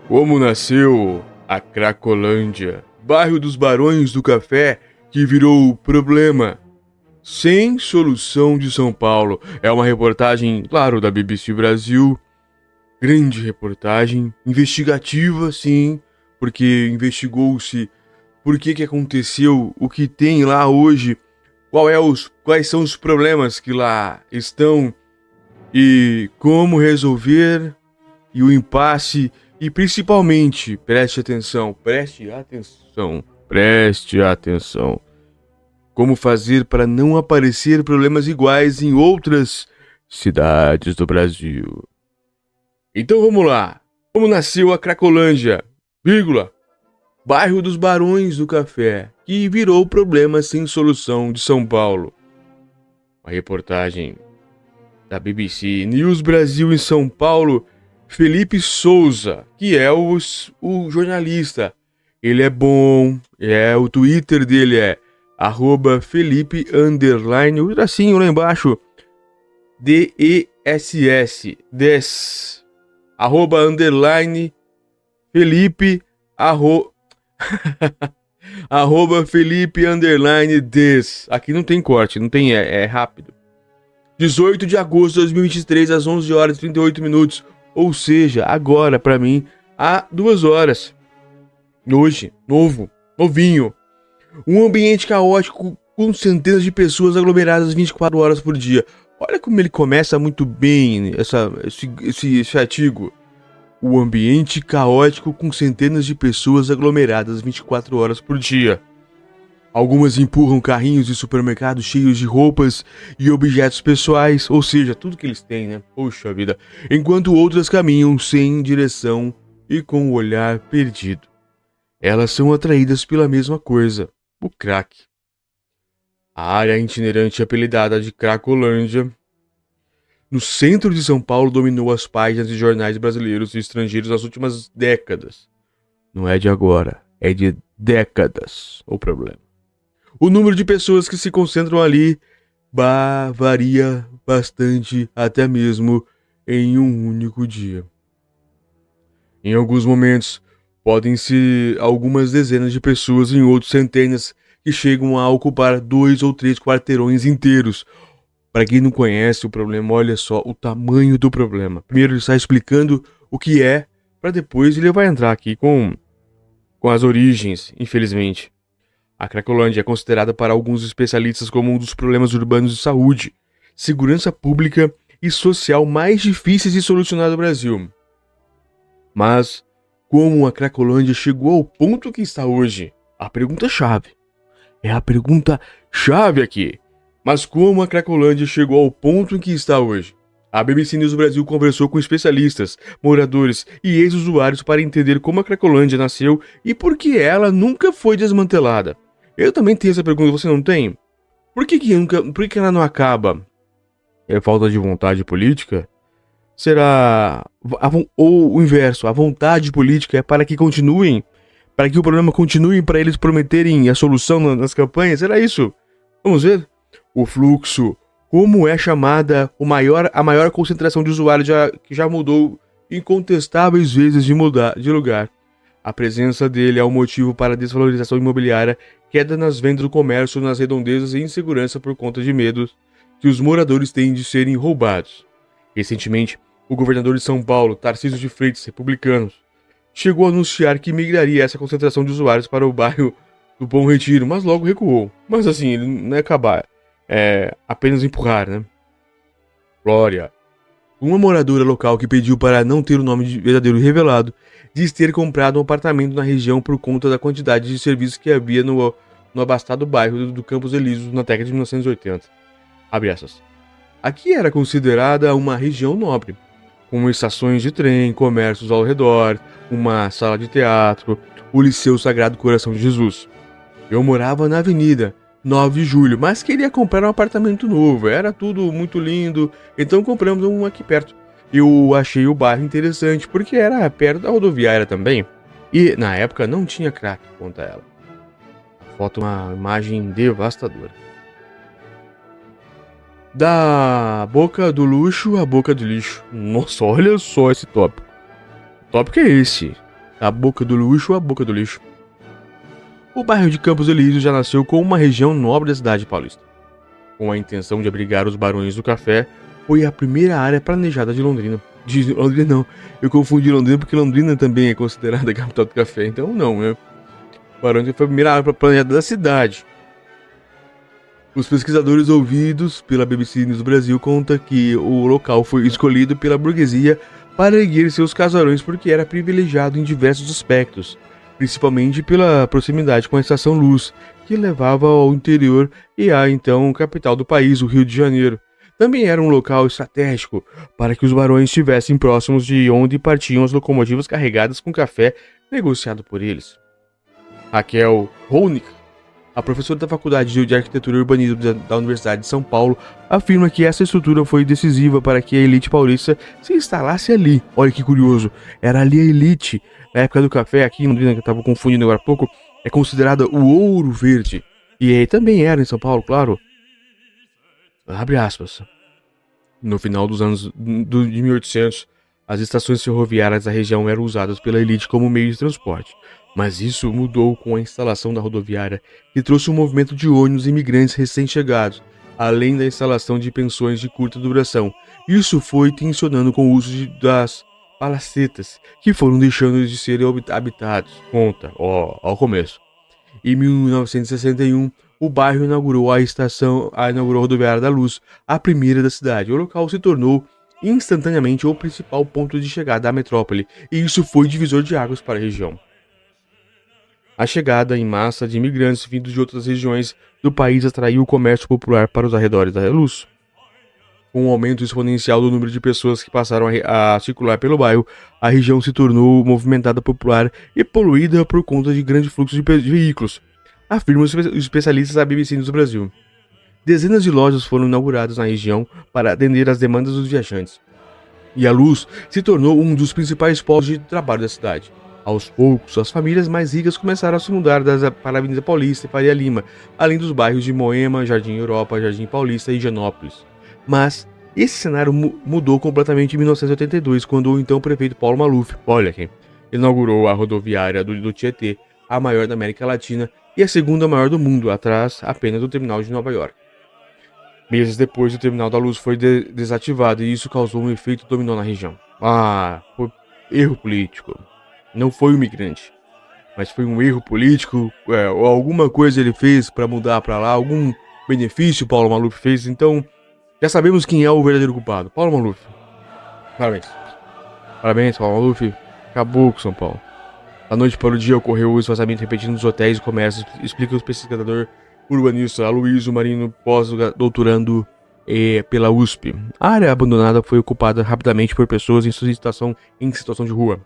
Como nasceu a Cracolândia, bairro dos Barões do Café, que virou problema sem solução de São Paulo. É uma reportagem, claro, da BBC Brasil. Grande reportagem, investigativa, sim, porque investigou-se por que aconteceu, o que tem lá hoje, quais são os problemas que lá estão e como resolver, e o impasse. E principalmente, preste atenção, como fazer para não aparecer problemas iguais em outras cidades do Brasil. Então vamos lá. Como nasceu a Cracolândia, bairro dos Barões do Café, que virou problema sem solução de São Paulo. Uma reportagem da BBC News Brasil em São Paulo. Felipe Souza, que é o jornalista. Ele é bom, o Twitter dele é @Felipe_, o tracinho lá embaixo, DESS, @Felipe, @Felipe_des. Aqui não tem corte, não tem, é rápido. 18 de agosto de 2023, às 11 horas e 38 minutos. Ou seja, agora, pra mim, há 2 horas. Hoje, novinho. Um ambiente caótico com centenas de pessoas aglomeradas 24 horas por dia. Olha como ele começa muito bem esse artigo. O ambiente caótico com centenas de pessoas aglomeradas 24 horas por dia. Algumas empurram carrinhos de supermercado cheios de roupas e objetos pessoais, ou seja, tudo que eles têm, né? Poxa vida. Enquanto outras caminham sem direção e com o olhar perdido. Elas são atraídas pela mesma coisa, o crack. A área itinerante apelidada de Cracolândia, no centro de São Paulo, dominou as páginas de jornais brasileiros e estrangeiros nas últimas décadas. Não é de agora, é de décadas o problema. O número de pessoas que se concentram ali varia bastante, até mesmo em um único dia. Em alguns momentos, podem ser algumas dezenas de pessoas, em outros centenas, que chegam a ocupar 2 ou 3 quarteirões inteiros. Para quem não conhece o problema, olha só o tamanho do problema. Primeiro ele está explicando o que é, para depois ele vai entrar aqui com as origens, infelizmente. A Cracolândia é considerada para alguns especialistas como um dos problemas urbanos de saúde, segurança pública e social mais difíceis de solucionar no Brasil. Mas, como a Cracolândia chegou ao ponto que está hoje? A pergunta-chave. É a pergunta-chave aqui. Mas como a Cracolândia chegou ao ponto em que está hoje? A BBC News Brasil conversou com especialistas, moradores e ex-usuários para entender como a Cracolândia nasceu e por que ela nunca foi desmantelada. Eu também tenho essa pergunta, você não tem? Por que ela não acaba? É falta de vontade política? Será... ou o inverso, a vontade política é para que continuem? Para que o problema continue, para eles prometerem a solução nas campanhas? Será isso? Vamos ver? O fluxo. Como é chamada a maior concentração de usuários que já mudou incontestáveis vezes de lugar. A presença dele é o motivo para a desvalorização imobiliária, queda nas vendas do comércio nas redondezas e insegurança por conta de medos que os moradores têm de serem roubados. Recentemente, o governador de São Paulo, Tarcísio de Freitas, republicano, chegou a anunciar que migraria essa concentração de usuários para o bairro do Bom Retiro, mas logo recuou. Mas assim, ele não é acabar, é apenas empurrar, né? Glória. Uma moradora local que pediu para não ter o nome verdadeiro revelado diz ter comprado um apartamento na região por conta da quantidade de serviços que havia no abastado bairro do Campos Elíseos na década de 1980. Abre essas. Aqui era considerada uma região nobre, com estações de trem, comércios ao redor, uma sala de teatro, o Liceu Sagrado Coração de Jesus. Eu morava na Avenida 9 de Julho, mas queria comprar um apartamento novo, era tudo muito lindo, então compramos um aqui perto. Eu achei o bairro interessante, porque era perto da rodoviária também, e na época não tinha crack, conta ela. A foto é uma imagem devastadora. Da boca do luxo à boca do lixo. Nossa, olha só esse tópico. O tópico é esse. A boca do luxo ou a boca do lixo. O bairro de Campos Elíseos já nasceu como uma região nobre da cidade paulista. Com a intenção de abrigar os barões do café, foi a primeira área planejada de Londrina. De Londrina não, eu confundi Londrina porque Londrina também é considerada a capital do café, então não, né? Barões foi a primeira área planejada da cidade. Os pesquisadores ouvidos pela BBC News Brasil contam que o local foi escolhido pela burguesia para erguer seus casarões porque era privilegiado em diversos aspectos, principalmente pela proximidade com a Estação Luz, que levava ao interior e à então capital do país, o Rio de Janeiro. Também era um local estratégico para que os barões estivessem próximos de onde partiam as locomotivas carregadas com café negociado por eles. Raquel Honig, a professora da Faculdade de Arquitetura e Urbanismo da Universidade de São Paulo, afirma que essa estrutura foi decisiva para que a elite paulista se instalasse ali. Olha que curioso, era ali a elite. Na época do café, aqui em Londrina, que eu estava confundindo agora há pouco, é considerada o ouro verde. E aí também era em São Paulo, claro. Abre aspas. No final dos anos de 1800, as estações ferroviárias da região eram usadas pela elite como meio de transporte. Mas isso mudou com a instalação da rodoviária, que trouxe um movimento de ônibus e imigrantes recém-chegados, além da instalação de pensões de curta duração. Isso foi tensionando com o uso das palacetas, que foram deixando de serem habitados. Conta, ó o começo. Em 1961, o bairro inaugurou a rodoviária da Luz, a primeira da cidade. O local se tornou instantaneamente o principal ponto de chegada da metrópole, e isso foi divisor de águas para a região. A chegada em massa de imigrantes vindos de outras regiões do país atraiu o comércio popular para os arredores da Luz. Com o aumento exponencial do número de pessoas que passaram a circular pelo bairro, a região se tornou movimentada, popular e poluída por conta de grande fluxo de veículos, afirmam os especialistas da BBC News Brasil. Dezenas de lojas foram inauguradas na região para atender às demandas dos viajantes, e a Luz se tornou um dos principais polos de trabalho da cidade. Aos poucos, as famílias mais ricas começaram a se mudar para a Avenida Paulista e Faria Lima, além dos bairros de Moema, Jardim Europa, Jardim Paulista e Higienópolis. Mas esse cenário mudou completamente em 1982, quando o então prefeito Paulo Maluf, olha quem, inaugurou a rodoviária do Tietê, a maior da América Latina e a segunda maior do mundo, atrás apenas do terminal de Nova York. Meses depois, o terminal da Luz foi desativado e isso causou um efeito dominó na região. Foi erro político. Não foi o imigrante, mas foi um erro político, ou alguma coisa ele fez para mudar para lá, algum benefício Paulo Maluf fez, então já sabemos quem é o verdadeiro culpado, Paulo Maluf. Parabéns. Parabéns, Paulo Maluf. Acabou com São Paulo. Da noite para o dia ocorreu o esvaziamento repetido dos hotéis e comércios, explica o pesquisador urbanista Aloysio Marino, pós-doutorando pela USP. A área abandonada foi ocupada rapidamente por pessoas em situação de rua.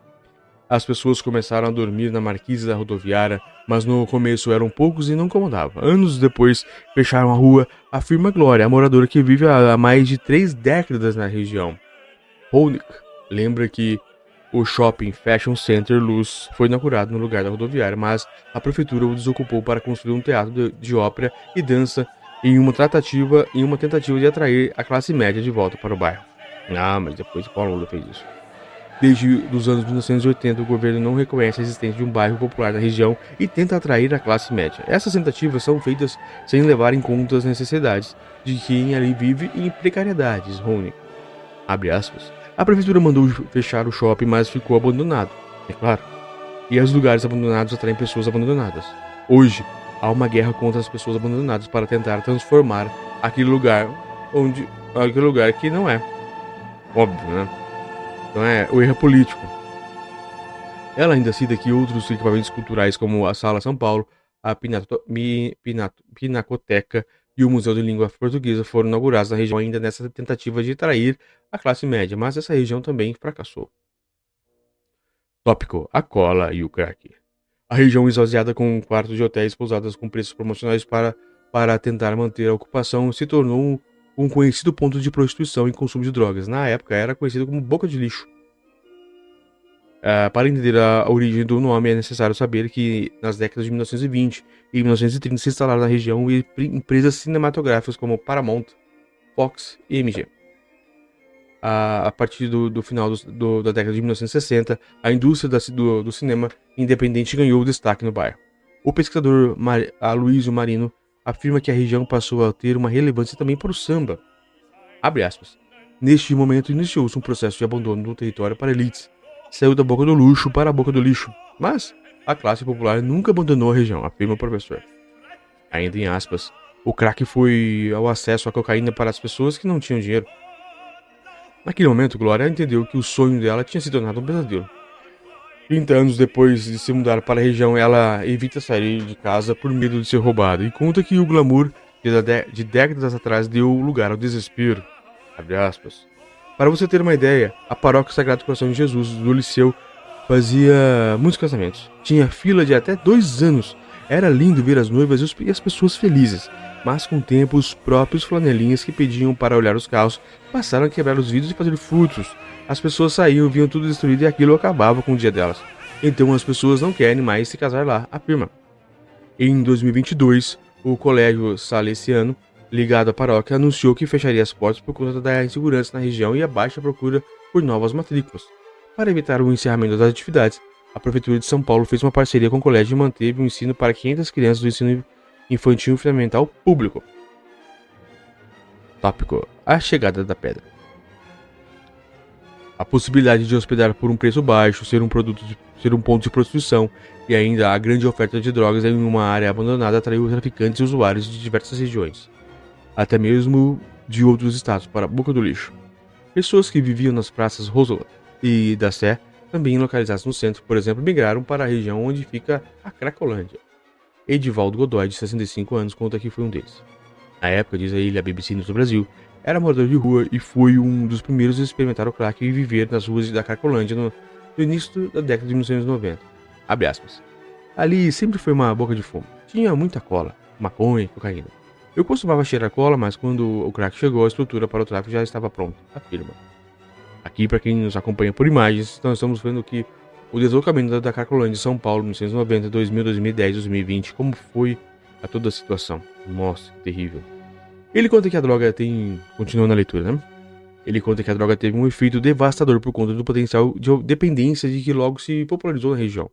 As pessoas começaram a dormir na marquise da rodoviária, mas no começo eram poucos e não incomodava. Anos depois, fecharam a rua, afirma Glória, a moradora que vive há mais de 3 décadas na região. Honig lembra que o Shopping Fashion Center Luz foi inaugurado no lugar da rodoviária, mas a prefeitura o desocupou para construir um teatro de ópera e dança em uma tentativa de atrair a classe média de volta para o bairro. Mas depois Paulo Lula fez isso. Desde os anos 1980, o governo não reconhece a existência de um bairro popular na região e tenta atrair a classe média. Essas tentativas são feitas sem levar em conta as necessidades de quem ali vive em precariedades. Rony, abre aspas. A prefeitura mandou fechar o shopping, mas ficou abandonado, é claro. E os lugares abandonados atraem pessoas abandonadas. Hoje, há uma guerra contra as pessoas abandonadas para tentar transformar aquele lugar que não é. Óbvio, né? Então o erro político. Ela ainda cita que outros equipamentos culturais como a Sala São Paulo, a Pinacoteca e o Museu de Língua Portuguesa foram inaugurados na região ainda nessa tentativa de atrair a classe média, mas essa região também fracassou. Tópico: a cola e o crack. A região esvaziada com quartos de hotéis pousadas com preços promocionais para tentar manter a ocupação se tornou um conhecido ponto de prostituição e consumo de drogas. Na época era conhecido como boca de lixo. Para entender a origem do nome é necessário saber que nas décadas de 1920 e 1930 se instalaram na região empresas cinematográficas como Paramount, Fox e MG. A partir do final da década de 1960, a indústria do cinema independente ganhou destaque no bairro. O pesquisador Aloysio Marino afirma que a região passou a ter uma relevância também para o samba. Abre aspas. Neste momento iniciou-se um processo de abandono do território para elites. Saiu da boca do luxo para a boca do lixo. Mas a classe popular nunca abandonou a região, afirma o professor. Ainda em aspas, o crack foi ao acesso à cocaína para as pessoas que não tinham dinheiro. Naquele momento, Glória entendeu que o sonho dela tinha se tornado um pesadelo. 30 anos depois de se mudar para a região, ela evita sair de casa por medo de ser roubada e conta que o glamour de décadas atrás deu lugar ao desespero. Abre aspas. Para você ter uma ideia, a paróquia Sagrado Coração de Jesus do Liceu fazia muitos casamentos. Tinha fila de até 2 anos. Era lindo ver as noivas e as pessoas felizes. Mas com o tempo, os próprios flanelinhas que pediam para olhar os carros passaram a quebrar os vidros e fazer furtos. As pessoas saíam, viam tudo destruído e aquilo acabava com o dia delas. Então as pessoas não querem mais se casar lá, afirma. Em 2022, o colégio salesiano, ligado à paróquia, anunciou que fecharia as portas por conta da insegurança na região e a baixa procura por novas matrículas. Para evitar o encerramento das atividades, a Prefeitura de São Paulo fez uma parceria com o colégio e manteve o ensino para 500 crianças do ensino infantil e fundamental público. Tópico: a chegada da pedra. A possibilidade de hospedar por um preço baixo, ser um ponto de prostituição e ainda a grande oferta de drogas em uma área abandonada atraiu traficantes e usuários de diversas regiões, até mesmo de outros estados, para a boca do lixo. Pessoas que viviam nas praças Roosevelt e da Sé, também localizadas no centro, por exemplo, migraram para a região onde fica a Cracolândia. Edivaldo Godoy, de 65 anos, conta que foi um deles. Na época, diz a ele, a BBC News do Brasil, era morador de rua e foi um dos primeiros a experimentar o crack e viver nas ruas da Cracolândia no início da década de 1990. Abre aspas. Ali sempre foi uma boca de fumo. Tinha muita cola, maconha e cocaína. Eu costumava cheirar cola, mas quando o crack chegou, a estrutura para o tráfico já estava pronta, afirma. Aqui, para quem nos acompanha por imagens, nós estamos vendo que o deslocamento da Cracolândia de São Paulo, 1990, 2000, 2010, 2020, como foi a toda a situação. Nossa, que terrível. Ele conta que a droga continuando na leitura, né? Ele conta que a droga teve um efeito devastador por conta do potencial de dependência de que logo se popularizou na região.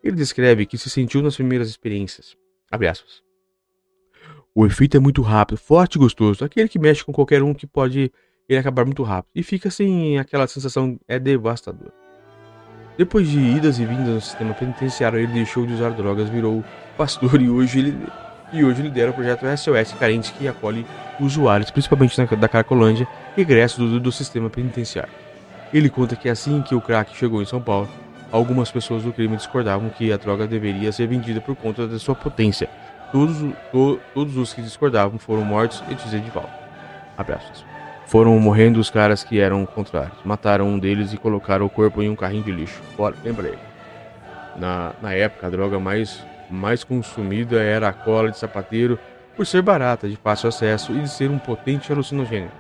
Ele descreve que se sentiu nas primeiras experiências. Abre aspas. O efeito é muito rápido, forte e gostoso. Aquele que mexe com qualquer um que pode ele acabar muito rápido. E fica sem aquela sensação, é devastador. Depois de idas e vindas no sistema penitenciário, ele deixou de usar drogas, virou pastor e hoje ele lidera o projeto SOS Carentes, que acolhe usuários, principalmente da Cracolândia, egressos do sistema penitenciário. Ele conta que assim que o crack chegou em São Paulo, algumas pessoas do crime discordavam que a droga deveria ser vendida por conta da sua potência. Todos os que discordavam foram mortos e diz Edivaldo. Abraços. Foram morrendo os caras que eram contrários. Mataram um deles e colocaram o corpo em um carrinho de lixo. Bora, lembra ele. Na época, a droga mais consumida era a cola de sapateiro, por ser barata, de fácil acesso e de ser um potente alucinogênio.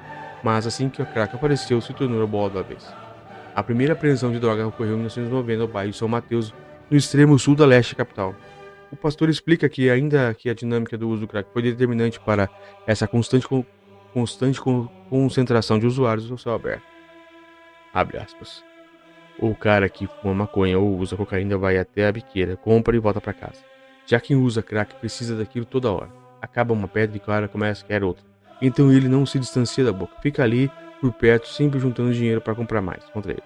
Mas assim que a crack apareceu, se tornou a bola da vez. A primeira apreensão de droga ocorreu em 1990 no bairro de São Mateus, no extremo sul da leste capital. O pastor explica que ainda que a dinâmica do uso do crack foi determinante para essa constante concentração de usuários no céu aberto. Abre aspas. O cara que fuma maconha ou usa cocaína vai até a biqueira, compra e volta para casa. Já quem usa crack precisa daquilo toda hora. Acaba uma pedra e o cara começa a querer outra. Então ele não se distancia da boca, fica ali por perto, sempre juntando dinheiro para comprar mais contra ele.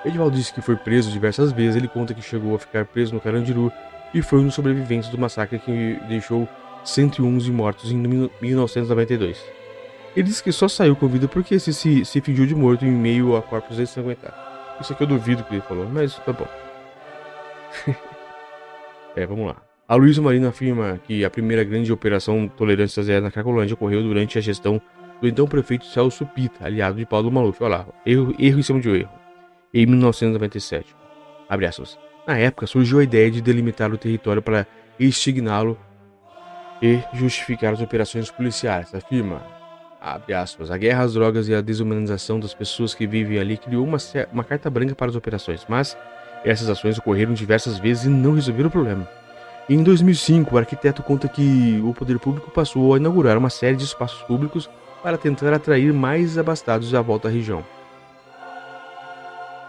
Edivaldo disse que foi preso diversas vezes. Ele conta que chegou a ficar preso no Carandiru e foi um dos sobreviventes do massacre que deixou 111 mortos em 1992. Ele disse que só saiu com vida porque se fingiu de morto em meio a corpos ensanguentados. Isso aqui eu duvido que ele falou, mas tá bom. Vamos lá. Aloysio Marino afirma que a primeira grande operação Tolerância Zero na Cracolândia ocorreu durante a gestão do então prefeito Celso Pitta, aliado de Paulo Maluf. Olha lá, erro em cima de erro. Em 1997. Abre aspas. Na época surgiu a ideia de delimitar o território para extigná-lo e justificar as operações policiais, afirma. Abre aspas. A guerra às drogas e a desumanização das pessoas que vivem ali criou uma carta branca para as operações, mas essas ações ocorreram diversas vezes e não resolveram o problema. Em 2005, o arquiteto conta que o poder público passou a inaugurar uma série de espaços públicos para tentar atrair mais abastados à volta à região.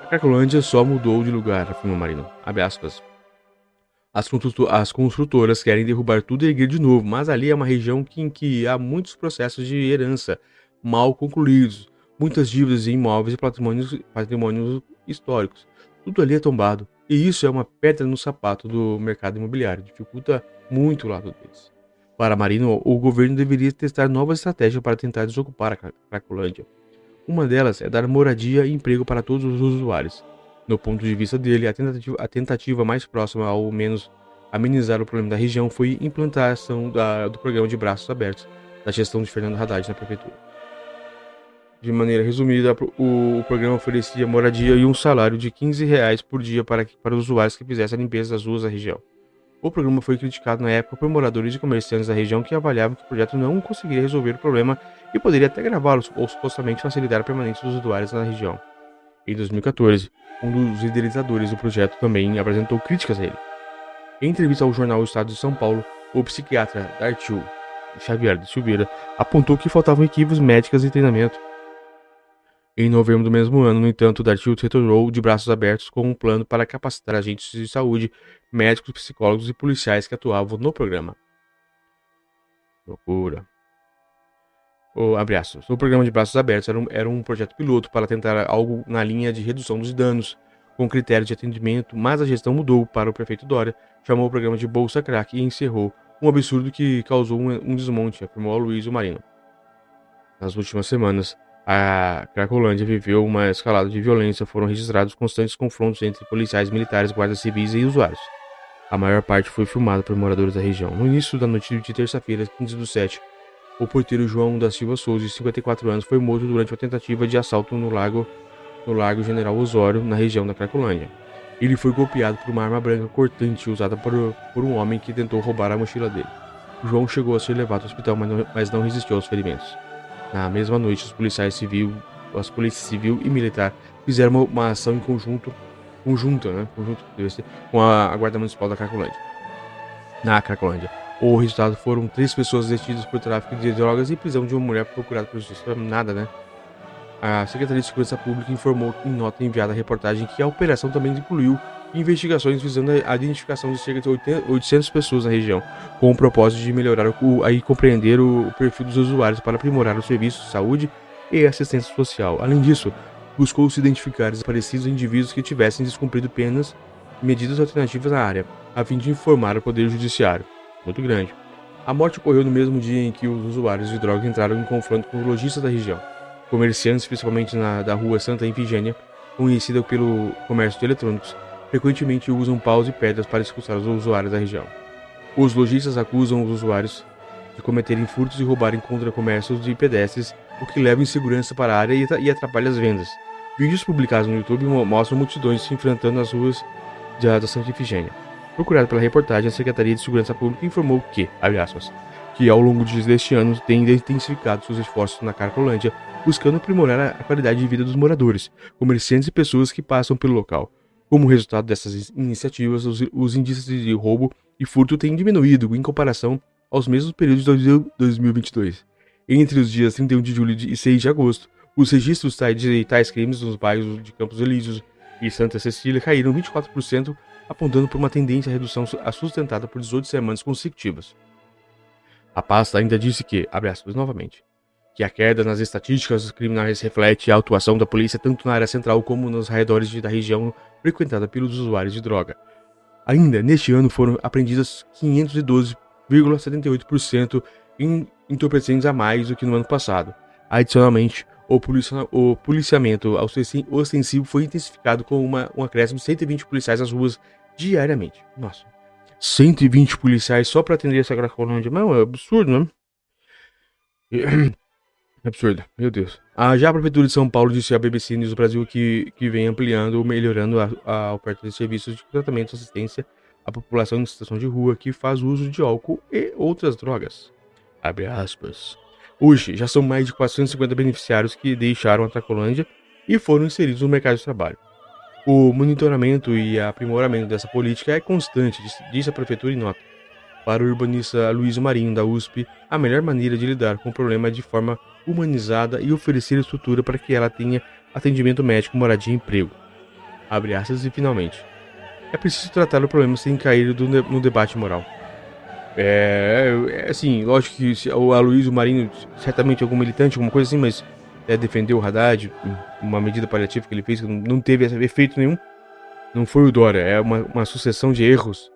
A Cracolândia só mudou de lugar, afirmou Marino. Abre aspas. As construtoras querem derrubar tudo e erguer de novo, mas ali é uma região em que há muitos processos de herança mal concluídos, muitas dívidas em imóveis e patrimônios históricos. Tudo ali é tombado, e isso é uma pedra no sapato do mercado imobiliário, dificulta muito o lado deles. Para Marino, o governo deveria testar novas estratégias para tentar desocupar a Cracolândia. Uma delas é dar moradia e emprego para todos os usuários. No ponto de vista dele, a tentativa mais próxima ao menos amenizar o problema da região foi a implantação do programa de braços abertos da gestão de Fernando Haddad na prefeitura. De maneira resumida, o programa oferecia moradia e um salário de R$ 15 por dia para os usuários que fizessem a limpeza das ruas da região. O programa foi criticado na época por moradores e comerciantes da região que avaliavam que o projeto não conseguiria resolver o problema e poderia até agravá-los ou supostamente facilitar a permanência dos usuários na região. Em 2014, um dos idealizadores do projeto também apresentou críticas a ele. Em entrevista ao jornal O Estado de São Paulo, o psiquiatra Dartil Xavier de Silveira apontou que faltavam equipes médicas e treinamento. Em novembro do mesmo ano, no entanto, Dartil retornou de braços abertos com um plano para capacitar agentes de saúde, médicos, psicólogos e policiais que atuavam no programa. Loucura. O programa de braços abertos era um projeto piloto para tentar algo na linha de redução dos danos, com critérios de atendimento, mas a gestão mudou para o prefeito Dória, chamou o programa de Bolsa Crack e encerrou um absurdo que causou um desmonte, afirmou Aloysio Marino. Nas últimas semanas, a Cracolândia viveu uma escalada de violência, foram registrados constantes confrontos entre policiais militares, guardas civis e usuários. A maior parte foi filmada por moradores da região. No início da noite de terça-feira, 15/7, o porteiro João da Silva Souza, de 54 anos, foi morto durante uma tentativa de assalto no Largo General Osório, na região da Cracolândia. Ele foi golpeado por uma arma branca cortante usada por um homem que tentou roubar a mochila dele. João chegou a ser levado ao hospital, mas não resistiu aos ferimentos. Na mesma noite, as polícias civil e militar fizeram uma ação conjunta com a Guarda Municipal da Cracolândia. Na Cracolândia. O resultado foram 3 pessoas detidas por tráfico de drogas e prisão de uma mulher procurada por justiça. Nada, né? A Secretaria de Segurança Pública informou em nota enviada à reportagem que a operação também incluiu investigações visando a identificação de cerca de 800 pessoas na região, com o propósito de melhorar e compreender o perfil dos usuários para aprimorar os serviços de saúde e assistência social. Além disso, buscou-se identificar desaparecidos indivíduos que tivessem descumprido penas e medidas alternativas na área, a fim de informar o Poder Judiciário. Muito grande. A morte ocorreu no mesmo dia em que os usuários de drogas entraram em confronto com os lojistas da região. Comerciantes, principalmente da rua Santa Ifigênia, conhecida pelo comércio de eletrônicos, frequentemente usam paus e pedras para expulsar os usuários da região. Os lojistas acusam os usuários de cometerem furtos e roubarem contra comércios de pedestres, o que leva insegurança para a área e atrapalha as vendas. Vídeos publicados no YouTube mostram multidões se enfrentando nas ruas da Santa Ifigênia. Procurado pela reportagem, a Secretaria de Segurança Pública informou que, abre aspas, que ao longo deste ano tem intensificado seus esforços na Cracolândia, buscando aprimorar a qualidade de vida dos moradores, comerciantes e pessoas que passam pelo local. Como resultado dessas iniciativas, os índices de roubo e furto têm diminuído em comparação aos mesmos períodos de 2022. Entre os dias 31 de julho e 6 de agosto, os registros de tais crimes nos bairros de Campos Elíseos e Santa Cecília caíram 24%, apontando por uma tendência à redução sustentada por 18 semanas consecutivas. A pasta ainda disse que, abre aspas novamente, que a queda nas estatísticas criminais reflete a atuação da polícia tanto na área central como nos arredores da região frequentada pelos usuários de droga. Ainda neste ano foram apreendidas 512,78% em entorpecentes a mais do que no ano passado. Adicionalmente, o policiamento ostensivo foi intensificado com um acréscimo de 120 policiais nas ruas diariamente. Nossa, 120 policiais só para atender essa Cracolândia. Não, é absurdo, né? Absurdo, meu Deus. Já a Prefeitura de São Paulo disse à BBC News do Brasil que vem ampliando ou melhorando a oferta de serviços de tratamento e assistência à população em situação de rua que faz uso de álcool e outras drogas. Abre aspas. Hoje, já são mais de 450 beneficiários que deixaram a Cracolândia e foram inseridos no mercado de trabalho. O monitoramento e aprimoramento dessa política é constante, disse a Prefeitura em nota. Para o urbanista Aloysio Marinho, da USP, a melhor maneira de lidar com o problema é de forma humanizada e oferecer estrutura para que ela tenha atendimento médico, moradia e emprego. Abre aspas e finalmente. É preciso tratar o problema sem cair no debate moral. Assim, lógico que o Aloysio Marinho, certamente algum militante, alguma coisa assim, mas defendeu o Haddad, uma medida paliativa que ele fez que não teve efeito nenhum. Não foi o Dória, é uma sucessão de erros.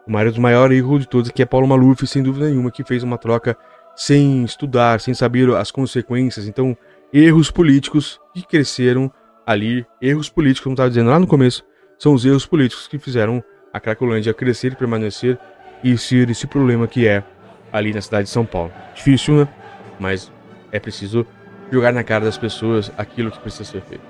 O maior erro de todos que é Paulo Maluf, sem dúvida nenhuma, que fez uma troca sem estudar, sem saber as consequências. Então, erros políticos que cresceram ali, erros políticos, como eu estava dizendo lá no começo, são os erros políticos que fizeram a Cracolândia crescer, permanecer e ser esse problema que é ali na cidade de São Paulo. Difícil, né? Mas é preciso jogar na cara das pessoas aquilo que precisa ser feito.